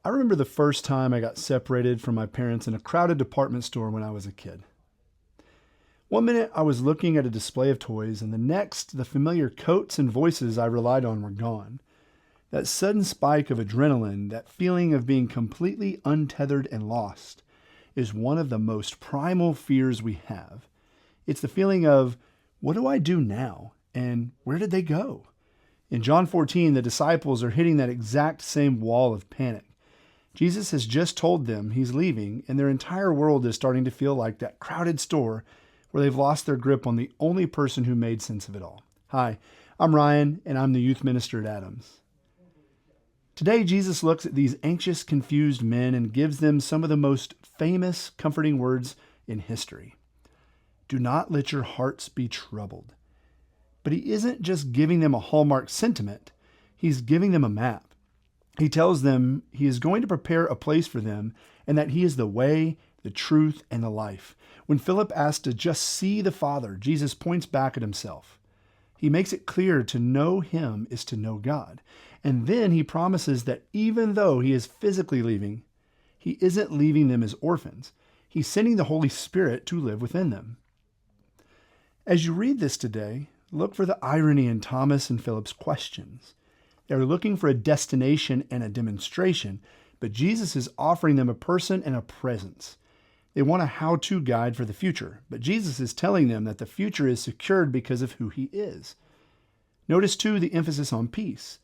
I remember the first time I got separated from my parents in a crowded department store when I was a kid. One minute I was looking at a display of toys, and the next, the familiar coats and voices I relied on were gone. That sudden spike of adrenaline, that feeling of being completely untethered and lost, is one of the most primal fears we have. It's the feeling of, what do I do now? And where did they go? In John 14, the disciples are hitting that exact same wall of panic. Jesus has just told them he's leaving, and their entire world is starting to feel like that crowded store where they've lost their grip on the only person who made sense of it all. Hi, I'm Ryan, and I'm the youth minister at Adams. Today, Jesus looks at these anxious, confused men and gives them some of the most famous, comforting words in history. Do not let your hearts be troubled. But he isn't just giving them a hallmark sentiment. He's giving them a map. He tells them he is going to prepare a place for them and that he is the way, the truth, and the life. When Philip asks to just see the Father, Jesus points back at himself. He makes it clear to know him is to know God. And then he promises that even though he is physically leaving, he isn't leaving them as orphans. He's sending the Holy Spirit to live within them. As you read this today, look for the irony in Thomas and Philip's questions. They're looking for a destination and a demonstration, but Jesus is offering them a person and a presence. They want a how-to guide for the future, but Jesus is telling them that the future is secured because of who he is. Notice, too, the emphasis on peace.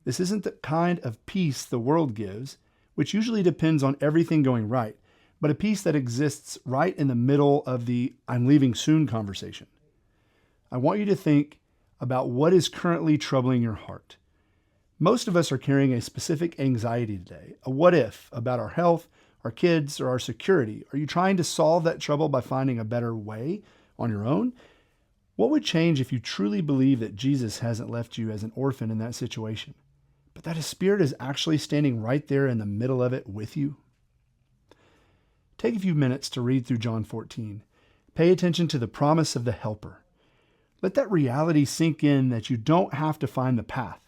This isn't the kind of peace the world gives, which usually depends on everything going right, but a peace that exists right in the middle of the "I'm leaving soon" conversation. I want you to think about what is currently troubling your heart. Most of us are carrying a specific anxiety today, a what if about our health, our kids, or our security. Are you trying to solve that trouble by finding a better way on your own? What would change if you truly believe that Jesus hasn't left you as an orphan in that situation, but that his Spirit is actually standing right there in the middle of it with you? Take a few minutes to read through John 14. Pay attention to the promise of the Helper. Let that reality sink in that you don't have to find the path.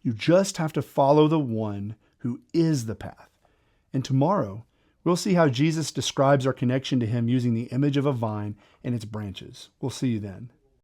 You just have to follow the one who is the path. And tomorrow, we'll see how Jesus describes our connection to him using the image of a vine and its branches. We'll see you then.